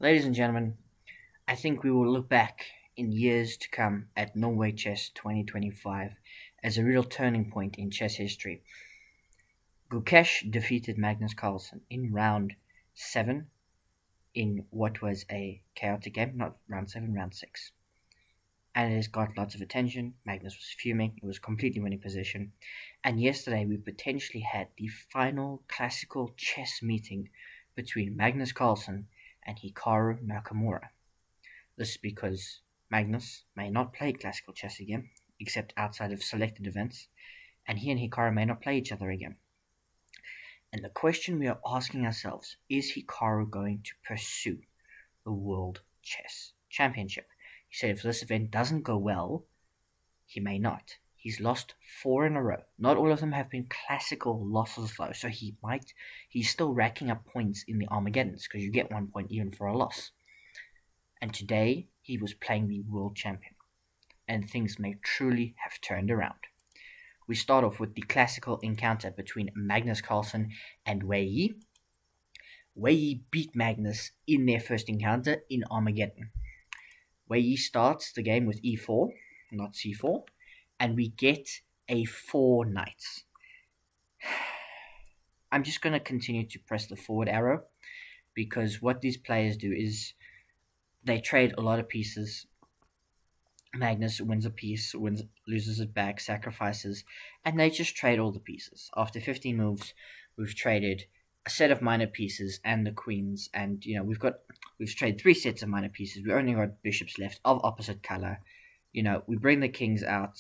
Ladies and gentlemen, I think we will look back in years to come at Norway Chess 2025 as a real turning point in chess history. Gukesh defeated Magnus Carlsen in round 7 in what was a chaotic game, not round 7, round 6. And it has got lots of attention. Magnus was fuming, it was completely winning position. And yesterday we potentially had the final classical chess meeting between Magnus Carlsen and Hikaru Nakamura. This is because Magnus may not play classical chess again, except outside of selected events, and he and Hikaru may not play each other again. And the question we are asking ourselves is Hikaru going to pursue the World Chess Championship? He said if this event doesn't go well, he may not. He's lost 4 in a row. Not all of them have been classical losses though, so he's still racking up points in the Armageddons, because you get 1 point even for a loss. And today he was playing the world champion, and things may truly have turned around. We start off with the classical encounter between Magnus Carlsen and Wei Yi. Wei Yi beat Magnus in their first encounter in Armageddon. Wei Yi starts the game with e4, not c4, and we get a 4 knights. I'm just going to continue to press the forward arrow, because what these players do is they trade a lot of pieces. Magnus wins a piece, loses it back, sacrifices, and they just trade all the pieces. After 15 moves, we've traded a set of minor pieces and the queens, and we've traded 3 sets of minor pieces. We only got bishops left of opposite color. We bring the kings out,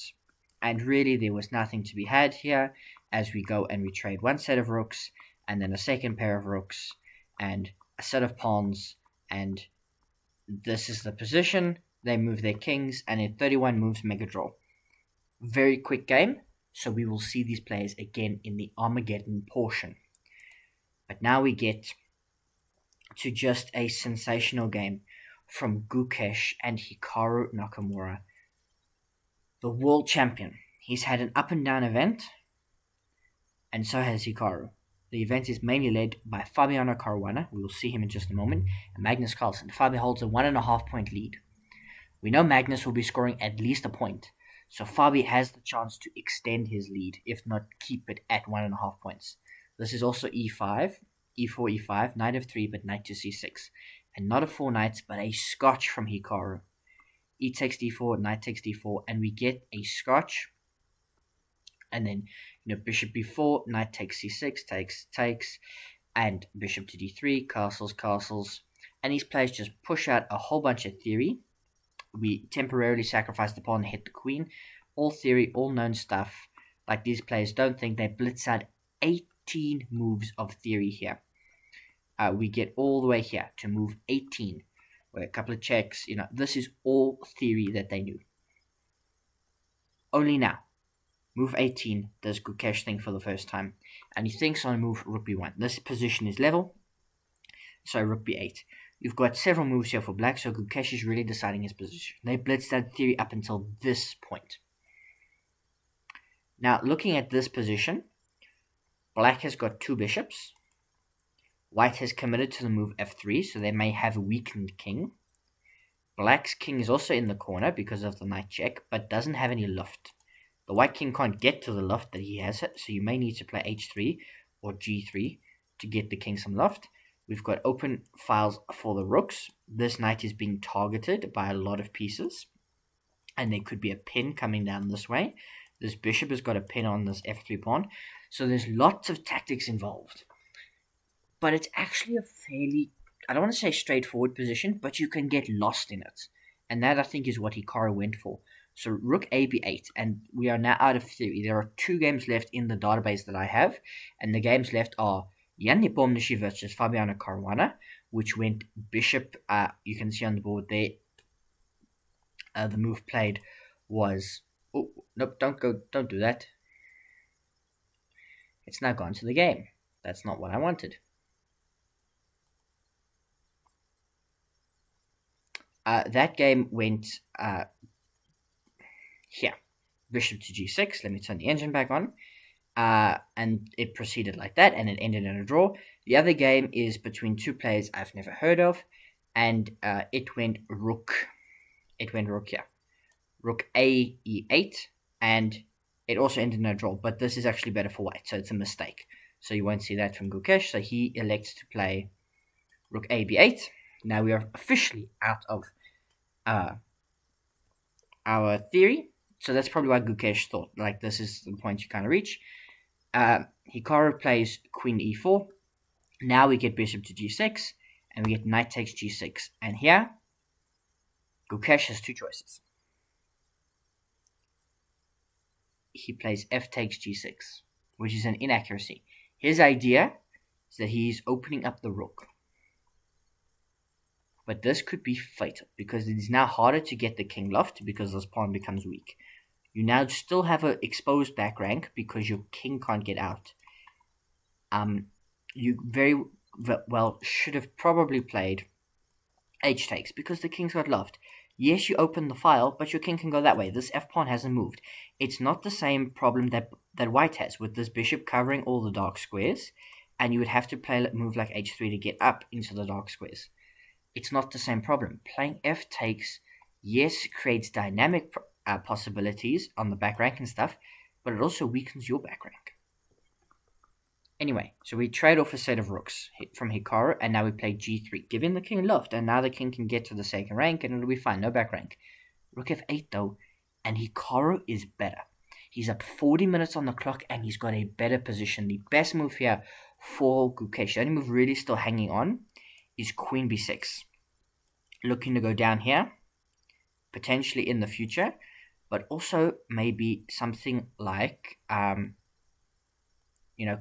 and really there was nothing to be had here, as we go and we trade 1 set of rooks, and then a second pair of rooks, and a set of pawns, and this is the position. They move their kings, and in 31 moves make a draw. Very quick game, so we will see these players again in the Armageddon portion. But now we get to just a sensational game from Gukesh and Hikaru Nakamura, the world champion. He's had an up and down event, and so has Hikaru. The event is mainly led by Fabiano Caruana, we will see him in just a moment, and Magnus Carlsen. Fabi holds a 1.5 point lead. We know Magnus will be scoring at least a point, so Fabi has the chance to extend his lead, if not keep it at 1.5 points. This is also e5, e4, e5, knight f3, but knight to c6. And not a 4 knights, but a scotch from Hikaru. E takes d4, knight takes d4, and we get a scotch. And then, bishop b4, knight takes c6, takes, and bishop to d3, castles. And these players just push out a whole bunch of theory. We temporarily sacrifice the pawn and hit the queen. All theory, all known stuff. Like, these players don't think. They blitz out 18 moves of theory here. We get all the way here to move 18, where a couple of checks. This is all theory that they knew. Only now, move 18 does Gukesh think for the first time, and he thinks on move rook b1. This position is level, so rook b8. You've got several moves here for black, so Gukesh is really deciding his position. They blitzed that theory up until this point. Now, looking at this position, black has got 2 bishops. White has committed to the move f3, so they may have a weakened king. Black's king is also in the corner because of the knight check, but doesn't have any luft. The white king can't get to the luft that he has, so you may need to play h3 or g3 to get the king some luft. We've got open files for the rooks. This knight is being targeted by a lot of pieces, and there could be a pin coming down this way. This bishop has got a pin on this f3 pawn, so there's lots of tactics involved. But it's actually a fairly, I don't want to say straightforward position, but you can get lost in it. And that, I think, is what Hikaru went for. So rook a b8, and we are now out of theory. There are 2 games left in the database that I have, and the games left are Jan Nepomniachtchi versus Fabiano Caruana, which went bishop. You can see on the board there. The move played was, oh nope, don't do that. It's now gone to the game. That's not what I wanted. That game went here, bishop to g6. Let me turn the engine back on. And it proceeded like that, and it ended in a draw. The other game is between 2 players I've never heard of, and it went rook. Yeah, rook a e8, and it also ended in a draw. But this is actually better for white, so it's a mistake. So you won't see that from Gukesh. So he elects to play rook a b8. Now we are officially out of our theory. So that's probably why Gukesh thought like this is the point you kind of reach. Hikaru plays queen e4. Now we get bishop to g6, and we get knight takes g6. And here, Gukesh has two choices. He plays f takes g6, which is an inaccuracy. His idea is that he's opening up the rook. But this could be fatal, because it is now harder to get the king left because this pawn becomes weak. You now still have an exposed back rank because your king can't get out. You very well should have probably played h takes because the king's got left. Yes, you open the file, but your king can go that way. This f-pawn hasn't moved. It's not the same problem that white has with this bishop covering all the dark squares, and you would have to play move like h3 to get up into the dark squares. It's not the same problem. Playing f takes, yes, creates dynamic possibilities on the back rank and stuff, but it also weakens your back rank. Anyway, so we trade off a set of rooks from Hikaru, and now we play g3, giving the king left, and now the king can get to the second rank, and it'll be fine, no back rank. Rook f8 though, and Hikaru is better. He's up 40 minutes on the clock, and he's got a better position. The best move here for Gukesh, the only move really still hanging on, is queen b6. Looking to go down here, potentially in the future, but also maybe something like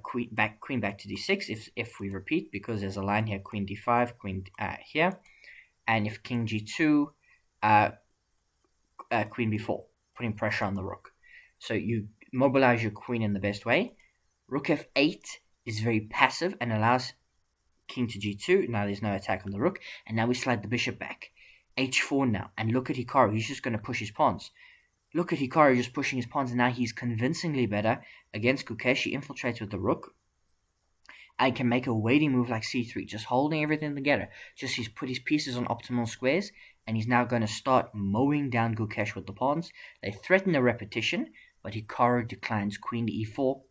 queen back to d6 if we repeat, because there's a line here, queen d5, queen here, and if king g2, queen b4, putting pressure on the rook. So you mobilize your queen in the best way. Rook f8 is very passive and allows king to g2. Now there's no attack on the rook, and now we slide the bishop back. h4 now, and look at Hikaru, he's just going to push his pawns. Look at Hikaru just pushing his pawns, and now he's convincingly better against Gukesh. He infiltrates with the rook and can make a waiting move like c3, just holding everything together. Just he's put his pieces on optimal squares, and he's now going to start mowing down Gukesh with the pawns. They threaten a repetition, but Hikaru declines queen to e4.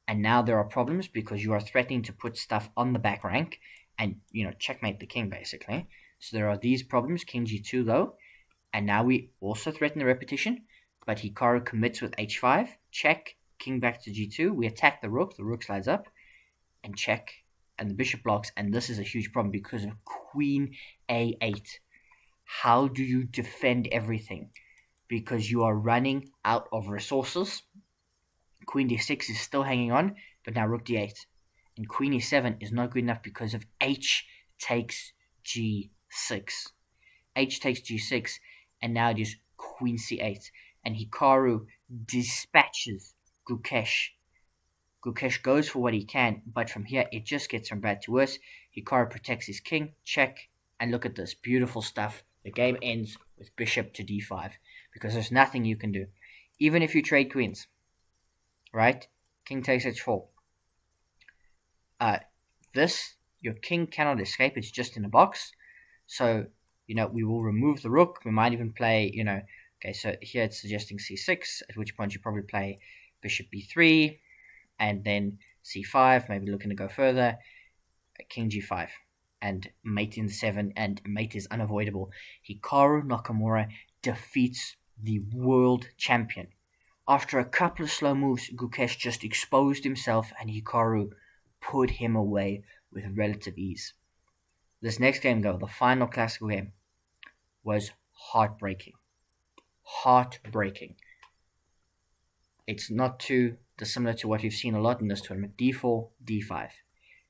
And now there are problems because you are threatening to put stuff on the back rank and, checkmate the king, basically. So there are these problems, king g2 though. And now we also threaten the repetition, but Hikaru commits with h5, check, king back to g2. We attack the rook slides up, and check, and the bishop blocks, and this is a huge problem because of queen a8. How do you defend everything? Because you are running out of resources. Queen d6 is still hanging on, but now rook d8. And queen e7 is not good enough because of h takes g6. H takes g6, and now it is queen c8. And Hikaru dispatches Gukesh. Gukesh goes for what he can, but from here it just gets from bad to worse. Hikaru protects his king, check, and look at this, beautiful stuff. The game ends with bishop to d5, because there's nothing you can do. Even if you trade queens, right? King takes h4. Your king cannot escape, it's just in a box. So, we will remove the rook. We might even play, okay, so here it's suggesting c6, at which point you probably play bishop b3, and then c5, maybe looking to go further, king g5, and mate in 7, and mate is unavoidable. Hikaru Nakamura defeats the world champion. After a couple of slow moves, Gukesh just exposed himself, and Hikaru put him away with relative ease. This next game, though, the final classical game, was heartbreaking. Heartbreaking. It's not too dissimilar to what we've seen a lot in this tournament. d4, d5,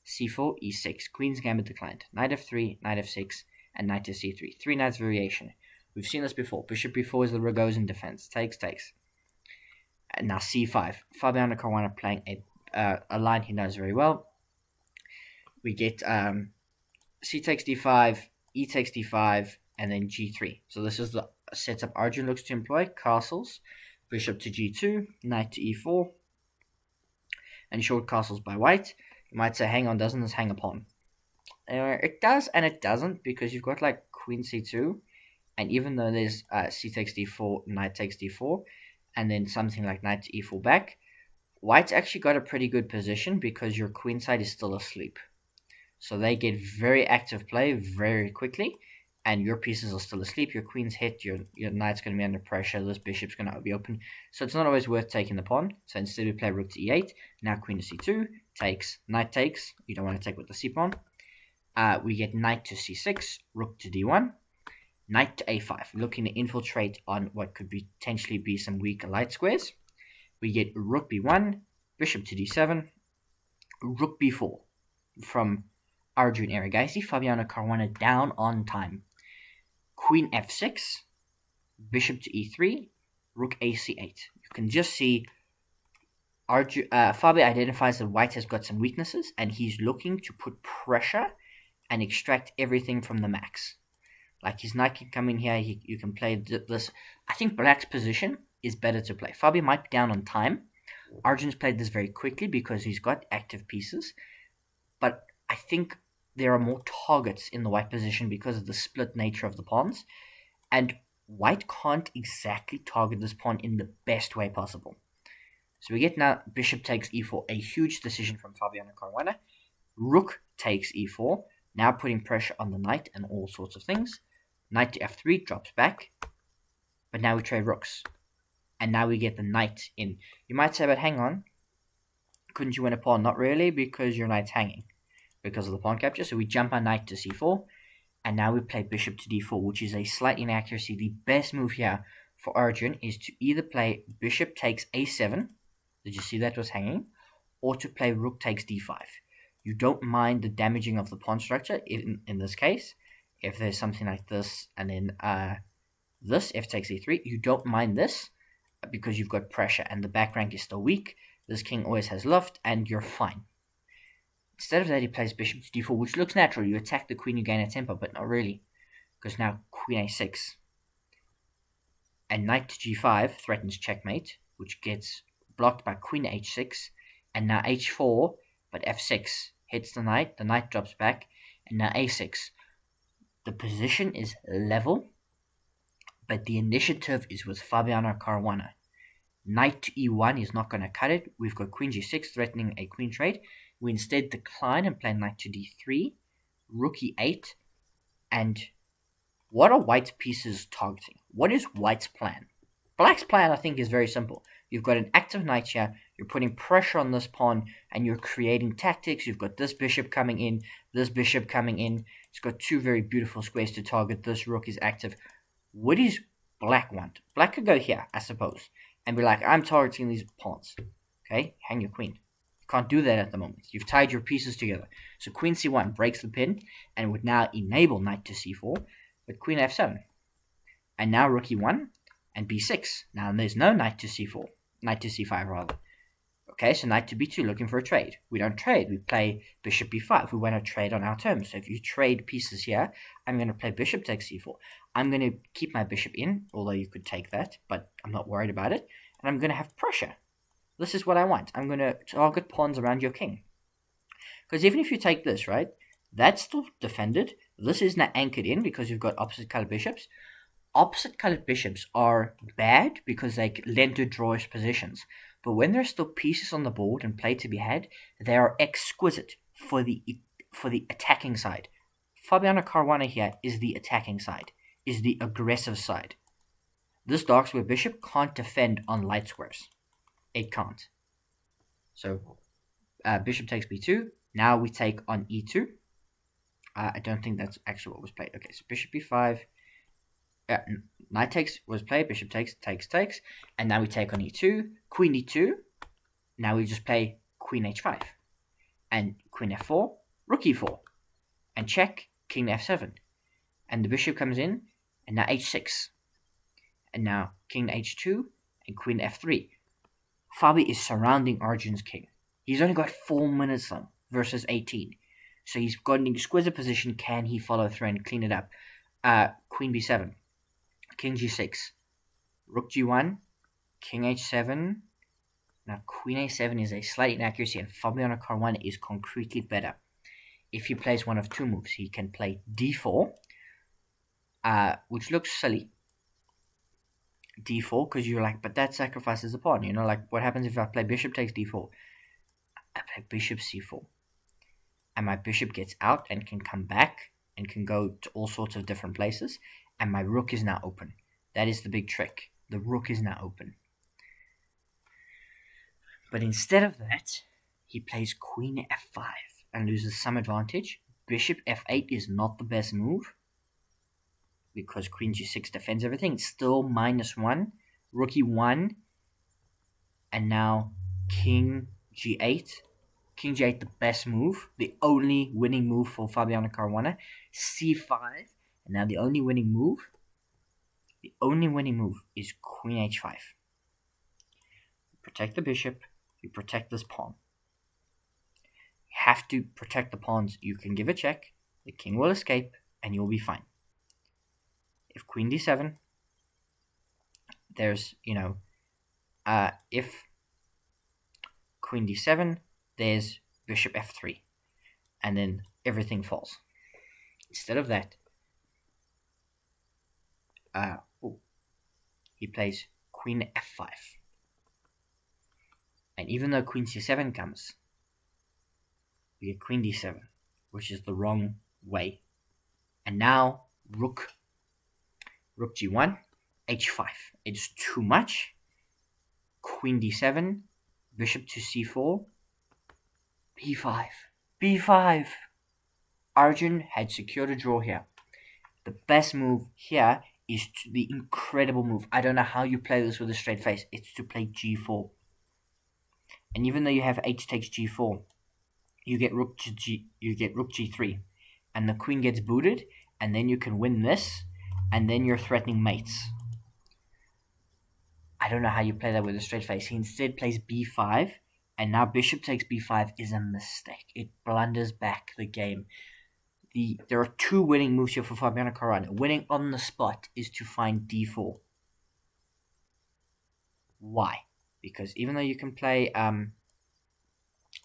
c4, e6, queen's gambit declined, knight f3, knight f6, and knight to c3. 3 knights variation. We've seen this before. Bishop b4 is the Rogozin defense. Takes. And now c5. Fabiano Caruana playing a line he knows very well. We get c takes d5, e takes d5, and then g3. So this is the setup Arjun looks to employ. Castles, bishop to g2, knight to e4, and short castles by white. You might say, hang on, doesn't this hang a pawn? It does and it doesn't, because you've got like queen c2, and even though there's c takes d4, knight takes d4, and then something like knight to e4 back, white's actually got a pretty good position because your queen side is still asleep. So they get very active play very quickly, and your pieces are still asleep. Your queen's hit, your knight's going to be under pressure, this bishop's going to be open. So it's not always worth taking the pawn. So instead we play rook to e8, now queen to c2, takes, knight takes, you don't want to take with the c pawn. We get knight to c6, rook to d1, knight to a5, looking to infiltrate on what could potentially be some weak light squares. We get rook b1, bishop to d7, rook b4 from Arjun Erigaisi, Fabiano Caruana down on time. Queen f6, bishop to e3, rook ac8. You can just see Fabi identifies that white has got some weaknesses, and he's looking to put pressure and extract everything from the max. Like his knight can come in here, you can play this. I think black's position is better to play. Fabi might be down on time. Arjun's played this very quickly because he's got active pieces, but I think there are more targets in the white position because of the split nature of the pawns, and white can't exactly target this pawn in the best way possible. So we get now bishop takes e4, a huge decision from Fabiano Caruana. Rook takes e4, now putting pressure on the knight and all sorts of things. Knight to f3 drops back, but now we trade rooks, and now we get the knight in. You might say, but hang on, couldn't you win a pawn? Not really, because your knight's hanging because of the pawn capture. So we jump our knight to c4, and now we play bishop to d4, which is a slight inaccuracy. The best move here for Arjun is to either play bishop takes a7, did you see that was hanging, or to play rook takes d5. You don't mind the damaging of the pawn structure in this case. If there's something like this, and then this, f takes e3, you don't mind this because you've got pressure and the back rank is still weak. This king always has loft, and you're fine. Instead of that, he plays bishop to d4, which looks natural. You attack the queen, you gain a tempo, but not really, because now queen a6 and knight to g5 threatens checkmate, which gets blocked by queen h6, and now h4, but f6 hits the knight drops back, and now a6. The position is level, but the initiative is with Fabiano Caruana. Knight to e1 is not going to cut it. We've got queen g6 threatening a queen trade. We instead decline and play knight to d3, rook e8, and what are white's pieces targeting? What is white's plan? Black's plan, I think, is very simple. You've got an active knight here, you're putting pressure on this pawn, and you're creating tactics. You've got this bishop coming in, this bishop coming in. It's got two very beautiful squares to target. This rook is active. What does black want? Black could go here, I suppose, and be like, I'm targeting these pawns. Okay, hang your queen. You can't do that at the moment. You've tied your pieces together. So queen c1 breaks the pin, and would now enable knight to c4, but queen f7. And now rook e1 and b6. Now there's no knight to c4. Knight to c5 rather. Okay, so knight to b2, looking for a trade. We don't trade, we play bishop b5. We want to trade on our terms. So if you trade pieces here, I'm going to play bishop takes c4. I'm going to keep my bishop in, although you could take that, but I'm not worried about it. And I'm going to have pressure. This is what I want. I'm going to target pawns around your king. Because even if you take this, right, that's still defended. This is now anchored in because you've got opposite colored bishops. Opposite colored bishops are bad because they lend to drawish positions. But when there are still pieces on the board and play to be had, they are exquisite for the attacking side. Fabiano Caruana here is the attacking side, is the aggressive side. This dark square bishop can't defend on light squares. It can't. So bishop takes b2. Now we take on e2. I don't think that's actually what was played. Okay, so bishop b5. Knight takes was played, bishop takes, and now we take on e2, queen e2, now we just play queen h5, and queen f4, rook e4, and check, king f7, and the bishop comes in, and now h6, and now king h2, and queen f3. Fabi is surrounding Arjun's king. He's only got 4 minutes though, versus 18, so he's got an exquisite position. Can he follow through and clean it up? Queen b7. King g6, rook g1, king h7. Now queen a7 is a slight inaccuracy, and Fabiano Caruana is concretely better. if he plays one of two moves. He can play d4, which looks silly, d4, because you're like, but that sacrifices a pawn. You know, like, what happens if I play bishop takes d4? I play bishop c4. And my bishop gets out and can come back and can go to all sorts of different places. And my rook is now open. That is the big trick. The rook is now open. But instead of that, he plays queen f5 and loses some advantage. Bishop f8 is not the best move, because queen g6 defends everything. It's still -1. Rook e1. And now king g8. King g8, the best move. The only winning move for Fabiano Caruana. c5. And now the only winning move is queen h5. Protect the bishop. You protect this pawn. You have to protect the pawns. You can give a check. The king will escape, and you'll be fine. If queen d7, there's, if queen d7, there's bishop f3, and then everything falls. Instead of that, he plays queen f5. And even though queen c7 comes, we get queen d7, which is the wrong way. And now rook g1, h5. It's too much. Queen d7, bishop to c4, b5. Arjun had secured a draw here. The best move here is the incredible move. I don't know how you play this with a straight face. It's to play g4. And even though you have h takes g4, you get rook g3, and the queen gets booted, and then you can win this, and then you're threatening mates. I don't know how you play that with a straight face. He instead plays b5, and now bishop takes b5 is a mistake. It blunders back the game. There are two winning moves here for Fabiano Caruana. Winning on the spot is to find d4. Why? Because even though you can play,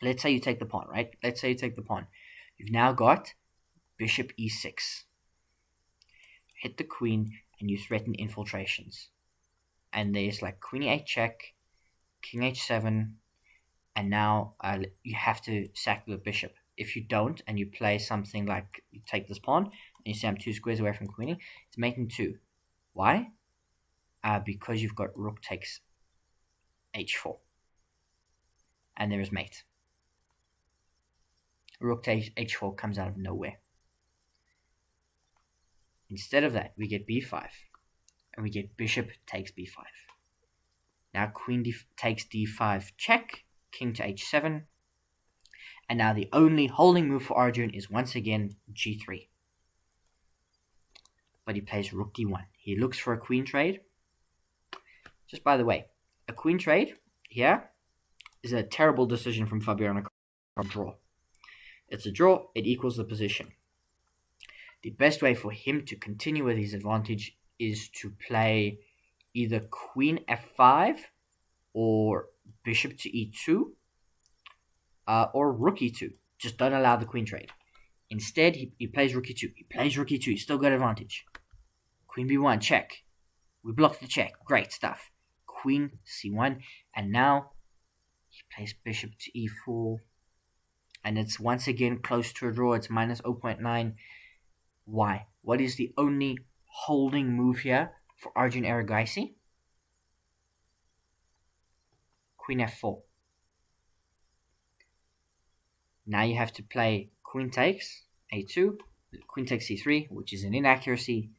let's say you take the pawn, right? Let's say you take the pawn. You've now got bishop e6. Hit the queen, and you threaten infiltrations. And there's like queen e8 check, king h7, and now you have to sack the bishop. If you don't, and you play something like you take this pawn, and you say I'm 2 squares away from queening, it's making 2. Why? Because you've got rook takes h4. And there is mate. Rook takes h4 comes out of nowhere. Instead of that, we get b5. And we get bishop takes b5. Now queen takes d5 check, king to h7. And now the only holding move for Arjun is once again g3. But he plays rook d1. He looks for a queen trade. Just by the way, a queen trade here is a terrible decision from Fabiano Caruana. Draw. It's a draw. It equals the position. The best way for him to continue with his advantage is to play either queen f5 or bishop to e2 or rook e2. Just don't allow the queen trade. Instead, he plays rook e2. He plays rook e2. He's still got advantage. Queen b1, check. We blocked the check. Great stuff. Queen c1. And now he plays bishop to e4. And it's once again close to a draw. It's minus 0.9. Why? What is the only holding move here for Arjun Erigaisi? Queen f4. Now you have to play queen takes a2, queen takes c3, which is an inaccuracy.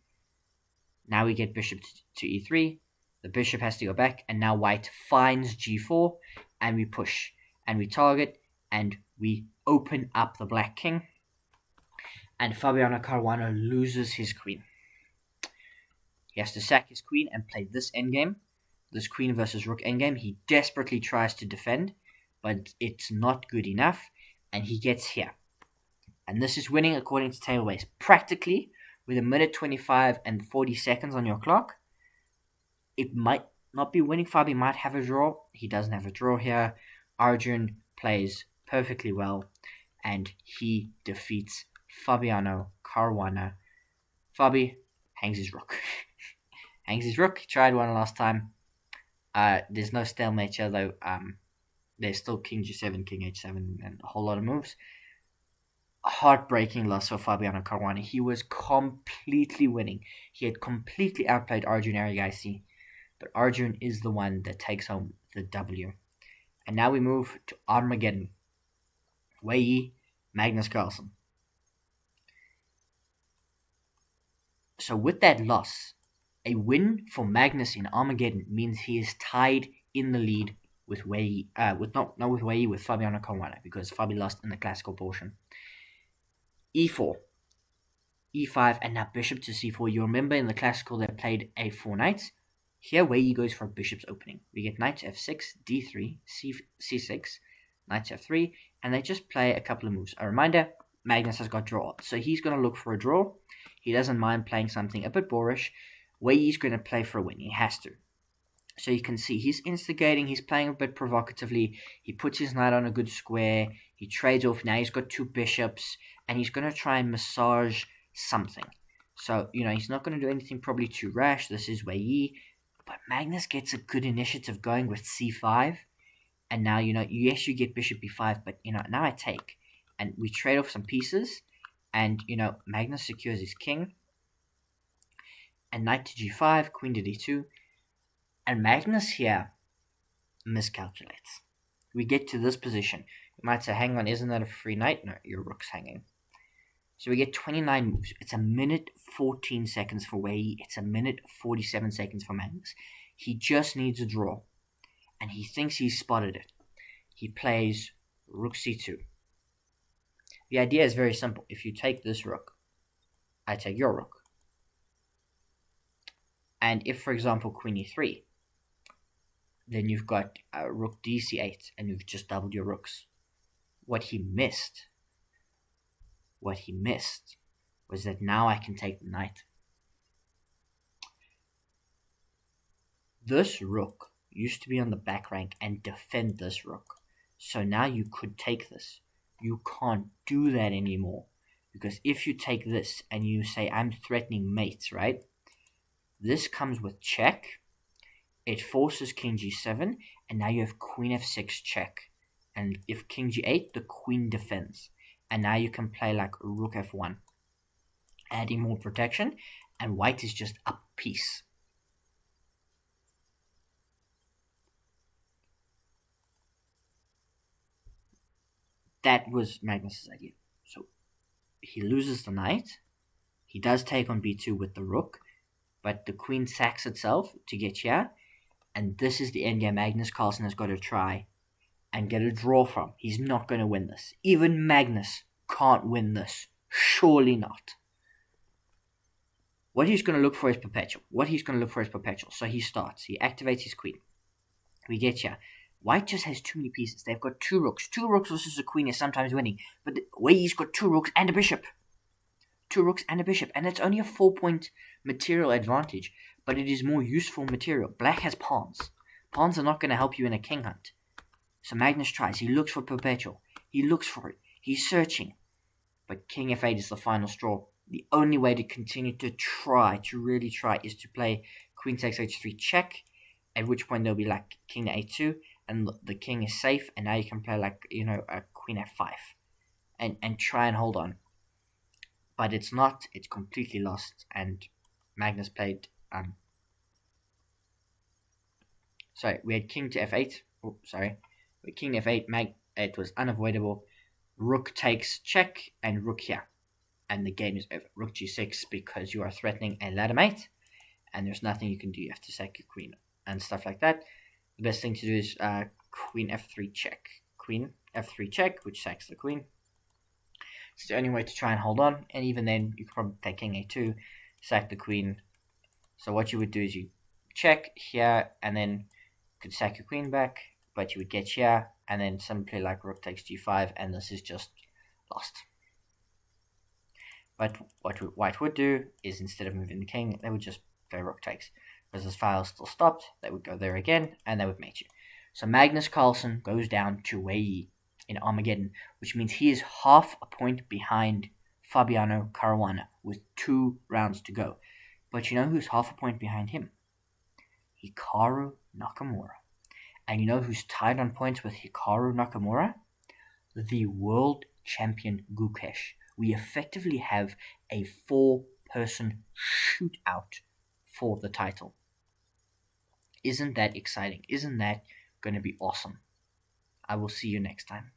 Now we get bishop to e3. The bishop has to go back, and now white finds g4, and we push, and we target, and we open up the black king. And Fabiano Caruana loses his queen. He has to sack his queen and play this endgame, this queen versus rook endgame. He desperately tries to defend, but it's not good enough, and he gets here. And this is winning according to Tablebase. Practically, with a minute 25 and 40 seconds on your clock, it might not be winning. Fabi might have a draw. He doesn't have a draw here. Arjun plays perfectly well, and he defeats Fabiano Caruana. Fabi hangs his rook. Hangs his rook. He tried one last time. There's no stalemate here though. There's still king g7, king h7, and a whole lot of moves. Heartbreaking loss for Fabiano Caruana. He was completely winning. He had completely outplayed Arjun Erigaisi, but Arjun is the one that takes home the W. And now we move to Armageddon. Wei Yi, Magnus Carlsen. So with that loss, a win for Magnus in Armageddon means he is tied in the lead with Wei Yi, with Fabiano Caruana, because Fabi lost in the classical portion. E4, E5, and now bishop to C4. You remember in the classical they played A4 knights. Here Wei Yi goes for a bishop's opening. We get knight to F6, D3, C6, knight to F3, and they just play a couple of moves. A reminder, Magnus has got draw, so he's going to look for a draw. He doesn't mind playing something a bit boorish. Wei Yi's going to play for a win. He has to. So you can see he's instigating, he's playing a bit provocatively, he puts his knight on a good square, he trades off, now he's got two bishops, and he's going to try and massage something. So, he's not going to do anything probably too rash. This is Wei Yi, but Magnus gets a good initiative going with c5, and now, yes, you get bishop b5, but, now I take, and we trade off some pieces, and, Magnus secures his king, and knight to g5, queen to d2, and Magnus here miscalculates. We get to this position. You might say, hang on, isn't that a free knight? No, your rook's hanging. So we get 29 moves. It's a minute 14 seconds for Wei Yi. It's a minute 47 seconds for Magnus. He just needs a draw. And he thinks he's spotted it. He plays rook c2. The idea is very simple. If you take this rook, I take your rook. And if, for example, queen e3, then you've got rook dc8, and you've just doubled your rooks. What he missed was that now I can take the knight. This rook used to be on the back rank and defend this rook. So now you could take this. You can't do that anymore. Because if you take this and you say, I'm threatening mates, right? This comes with check. It forces king g7, and now you have queen f6 check. And if king g8, the queen defends. And now you can play like rook f1, adding more protection, and white is just up a piece. That was Magnus's idea. So he loses the knight. He does take on b2 with the rook, but the queen sacks itself to get here. And this is the endgame Magnus Carlsen has got to try and get a draw from. He's not going to win this. Even Magnus can't win this. Surely not. What he's going to look for is perpetual. So he starts. He activates his queen. We get here. White just has too many pieces. They've got two rooks. Two rooks versus a queen is sometimes winning. But Wei Yi's got two rooks and a bishop. And it's only a 4-point material advantage, but it is more useful material. Black has pawns. Pawns are not going to help you in a king hunt. So Magnus tries. He looks for perpetual. He looks for it. He's searching. But king f8 is the final straw. The only way to continue to really try, is to play queen takes h3 check, at which point there'll be like king to a2, and the king is safe, and now you can play like, a queen f5, and try and hold on. But it's not. It's completely lost, and Magnus played. We had king to f8. With king to f8, it was unavoidable. Rook takes check, and rook here, and the game is over. Rook g6, because you are threatening a ladder mate, and there's nothing you can do. You have to sack your queen and stuff like that. The best thing to do is queen f3 check. Queen f3 check, which sacks the queen. It's the only way to try and hold on, and even then, you could probably take king a2, sack the queen. So what you would do is you check here, and then you could sack your queen back, but you would get here, and then simply like rook takes g5, and this is just lost. But what white would do is, instead of moving the king, they would just play rook takes. Because this file is still stopped, they would go there again, and they would mate you. So Magnus Carlsen goes down to Wei Yi. in Armageddon, which means he is half a point behind Fabiano Caruana with 2 rounds to go. But you know who's half a point behind him? Hikaru Nakamura. And you know who's tied on points with Hikaru Nakamura? The world champion Gukesh. We effectively have a 4-person shootout for the title. Isn't that exciting? Isn't that going to be awesome? I will see you next time.